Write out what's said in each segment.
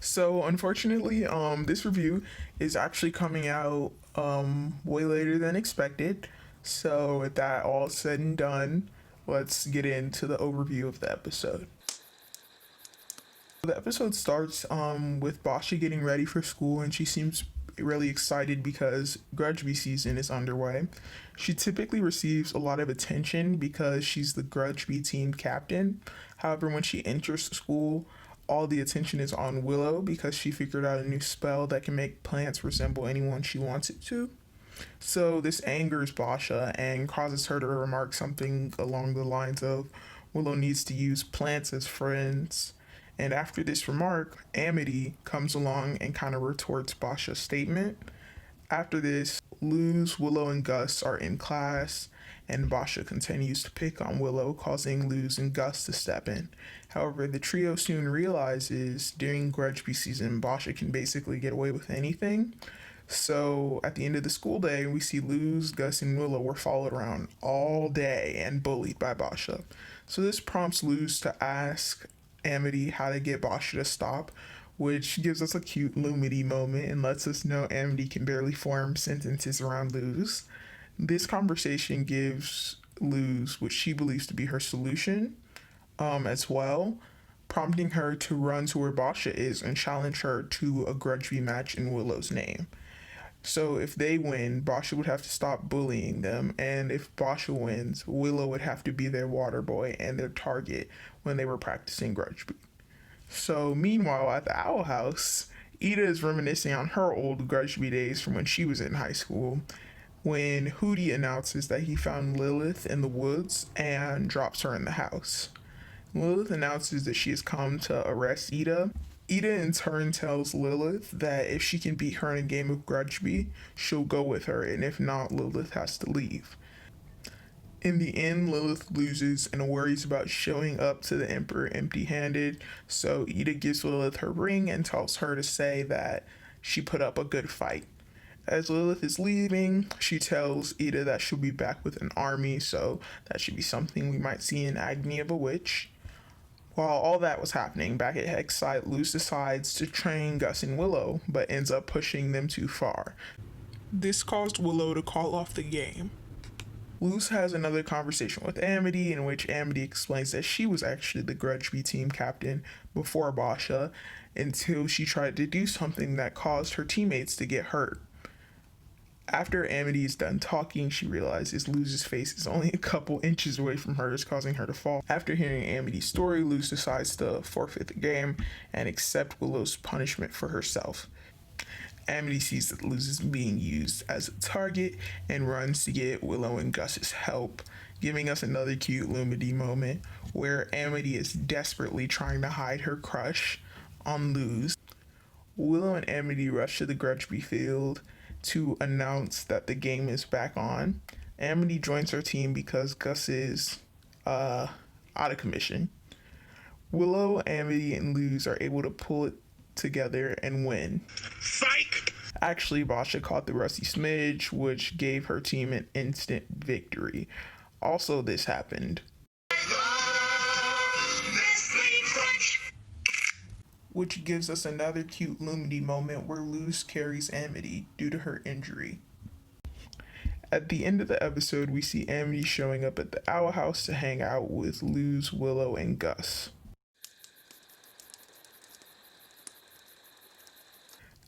So unfortunately, this review is actually coming out way later than expected. So with that all said and done, let's get into the overview of the episode. The episode starts with Basha getting ready for school, and she seems really excited because Grudgby season is underway. She typically receives a lot of attention because she's the Grudgby team captain. However, when she enters school, all the attention is on Willow because she figured out a new spell that can make plants resemble anyone she wants it to. So this angers Basha and causes her to remark something along the lines of Willow needs to use plants as friends. And after this remark, Amity comes along and kind of retorts Basha's statement. After this, Luz, Willow, and Gus are in class, and Basha continues to pick on Willow, causing Luz and Gus to step in. However, the trio soon realizes during Grudgby season, Basha can basically get away with anything. So at the end of the school day, we see Luz, Gus, and Willow were followed around all day and bullied by Basha. So this prompts Luz to ask Amity how to get Basha to stop, which gives us a cute Lumity moment and lets us know Amity can barely form sentences around Luz. This conversation gives Luz what she believes to be her solution as well, prompting her to run to where Basha is and challenge her to a Grudgby match in Willow's name. So if they win, Basha would have to stop bullying them, and if Basha wins, Willow would have to be their water boy and their target when they were practicing Grudgby. So meanwhile, at the Owl House, Ida is reminiscing on her old Grudgby days from when she was in high school, when Hootie announces that he found Lilith in the woods and drops her in the house. Lilith announces that she has come to arrest Ida. Ida in turn tells Lilith that if she can beat her in a game of Grudgby, she'll go with her, and if not, Lilith has to leave. In the end, Lilith loses and worries about showing up to the Emperor empty-handed, so Ida gives Lilith her ring and tells her to say that she put up a good fight. As Lilith is leaving, she tells Ida that she'll be back with an army, so that should be something we might see in Agony of a Witch. While all that was happening, back at Hexside, Luz decides to train Gus and Willow, but ends up pushing them too far. This caused Willow to call off the game. Luz has another conversation with Amity, in which Amity explains that she was actually the Grudgby team captain before Basha, until she tried to do something that caused her teammates to get hurt. After Amity is done talking, she realizes Luz's face is only a couple inches away from hers, causing her to fall. After hearing Amity's story, Luz decides to forfeit the game and accept Willow's punishment for herself. Amity sees that Luz is being used as a target and runs to get Willow and Gus's help, giving us another cute Lumity moment where Amity is desperately trying to hide her crush on Luz. Willow and Amity rush to the Grudgby field to announce that the game is back on. Amity joins her team because Gus is out of commission. Willow, Amity, and Luz are able to pull it together and win. Psych! Actually, Basha caught the Rusty Smidge, which gave her team an instant victory. Also, this happened, which gives us another cute Lumity moment where Luz carries Amity due to her injury. At the end of the episode, we see Amity showing up at the Owl House to hang out with Luz, Willow, and Gus.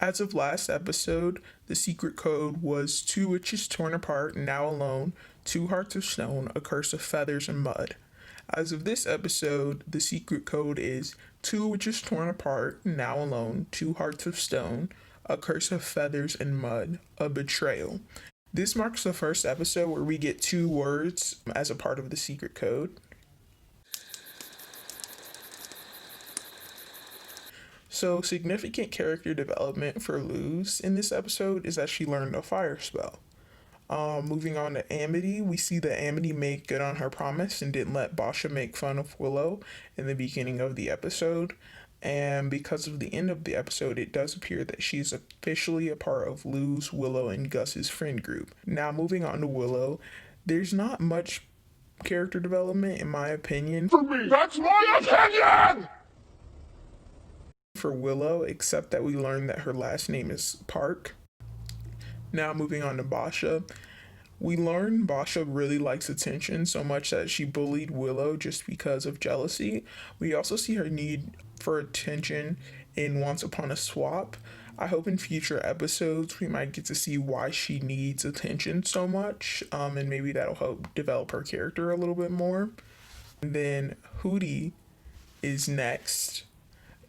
As of last episode, the secret code was 2 witches torn apart, now alone, 2 hearts of stone, a curse of feathers and mud. As of this episode, the secret code is 2 witches torn apart, now alone, 2 hearts of stone, a curse of feathers and mud, a betrayal. This marks the first episode where we get 2 words as a part of the secret code. So, significant character development for Luz in this episode is that she learned a fire spell. Moving on to Amity, we see that Amity made good on her promise and didn't let Basha make fun of Willow in the beginning of the episode. And because of the end of the episode, it does appear that she's officially a part of Luz, Willow, and Gus's friend group. Now, moving on to Willow, there's not much character development in my opinion. For me, that's my opinion! for Willow, except that we learn that her last name is Park. Now moving on to Basha. We learn Basha really likes attention so much that she bullied Willow just because of jealousy. We also see her need for attention in Once Upon a Swap. I hope in future episodes we might get to see why she needs attention so much, and maybe that'll help develop her character a little bit more. And then Hootie is next.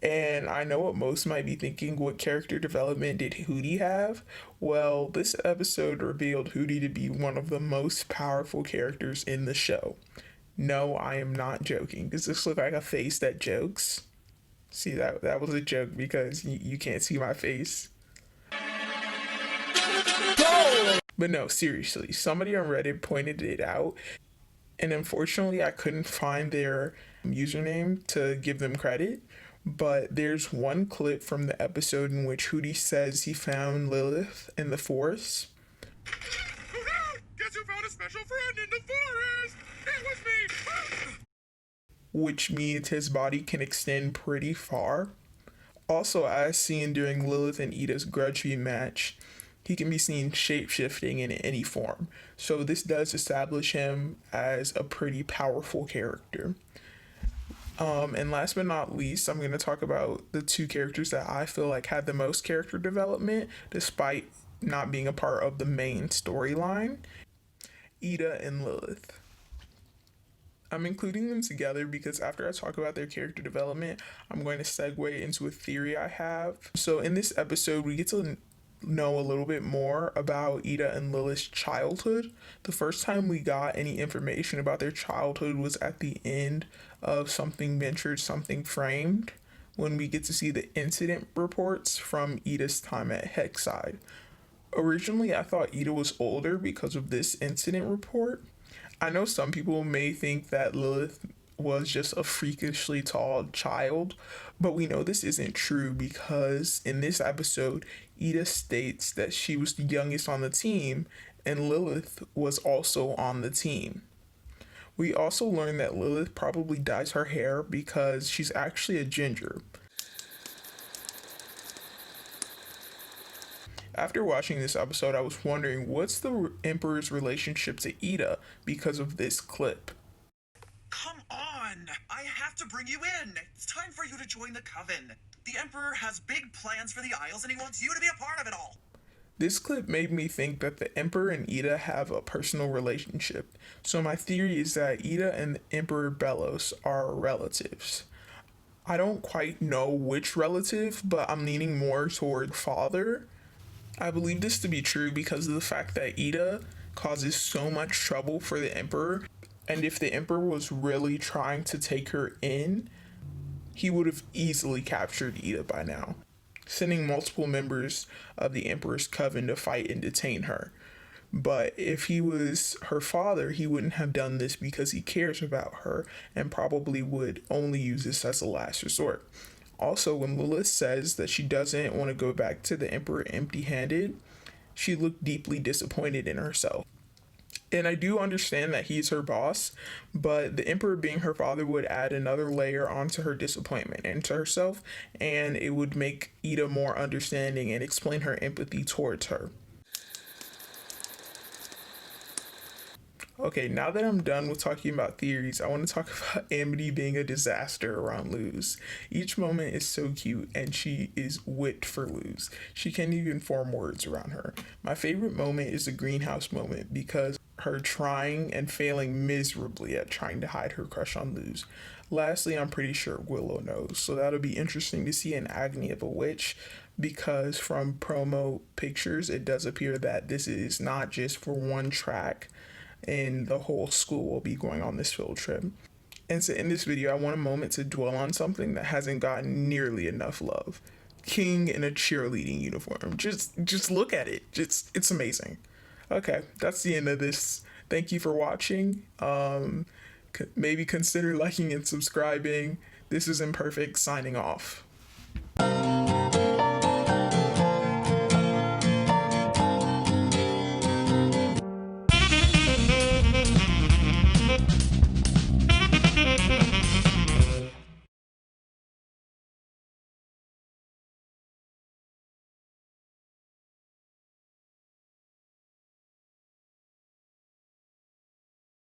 And I know what most might be thinking, what character development did Hootie have? Well, this episode revealed Hootie to be one of the most powerful characters in the show. No, I am not joking. Does this look like a face that jokes? See, that was a joke because you can't see my face. But no, seriously, somebody on Reddit pointed it out, and unfortunately, I couldn't find their username to give them credit. But there's one clip from the episode in which Hootie says he found Lilith in the forest. Guess who found a special friend in the forest? It was me! Which means his body can extend pretty far. Also, as seen during Lilith and Ida's Grudgeby match, he can be seen shape-shifting in any form. So this does establish him as a pretty powerful character. And last but not least, I'm going to talk about the two characters that I feel like had the most character development, despite not being a part of the main storyline, Ida and Lilith. I'm including them together because after I talk about their character development, I'm going to segue into a theory I have. So in this episode, we get to know a little bit more about Ida and Lilith's childhood. The first time we got any information about their childhood was at the end of Something Ventured, Something Framed, when we get to see the incident reports from Ida's time at Hexside. Originally, I thought Ida was older because of this incident report. I know some people may think that Lilith was just a freakishly tall child, but we know this isn't true because in this episode, Ida states that she was the youngest on the team and Lilith was also on the team. We also learn that Lilith probably dyes her hair because she's actually a ginger. After watching this episode, I was wondering what's the Emperor's relationship to Ida because of this clip. Come on! I have to bring you in! It's time for you to join the Coven. The Emperor has big plans for the Isles and he wants you to be a part of it all. This clip made me think that the Emperor and Ida have a personal relationship. So my theory is that Ida and the Emperor Bellows are relatives. I don't quite know which relative, but I'm leaning more toward father. I believe this to be true because of the fact that Ida causes so much trouble for the Emperor, and if the Emperor was really trying to take her in, he would have easily captured Ida by now, sending multiple members of the Emperor's coven to fight and detain her. But if he was her father, he wouldn't have done this because he cares about her and probably would only use this as a last resort. Also, when Lilith says that she doesn't want to go back to the Emperor empty-handed, she looked deeply disappointed in herself. And I do understand that he's her boss, but the Emperor being her father would add another layer onto her disappointment and to herself, and it would make Ida more understanding and explain her empathy towards her. Okay, now that I'm done with talking about theories, I want to talk about Amity being a disaster around Luz. Each moment is so cute, and she is wit for Luz. She can't even form words around her. My favorite moment is the greenhouse moment because her trying and failing miserably at trying to hide her crush on Luz. Lastly, I'm pretty sure Willow knows, so that'll be interesting to see an agony of a witch because from promo pictures, it does appear that this is not just for one track, and the whole school will be going on this field trip. And so in this video, I want a moment to dwell on something that hasn't gotten nearly enough love. King in a cheerleading uniform. Just look at it. It's amazing. Okay, that's the end of this. Thank you for watching. Maybe consider liking and subscribing. This is Imperfect signing off.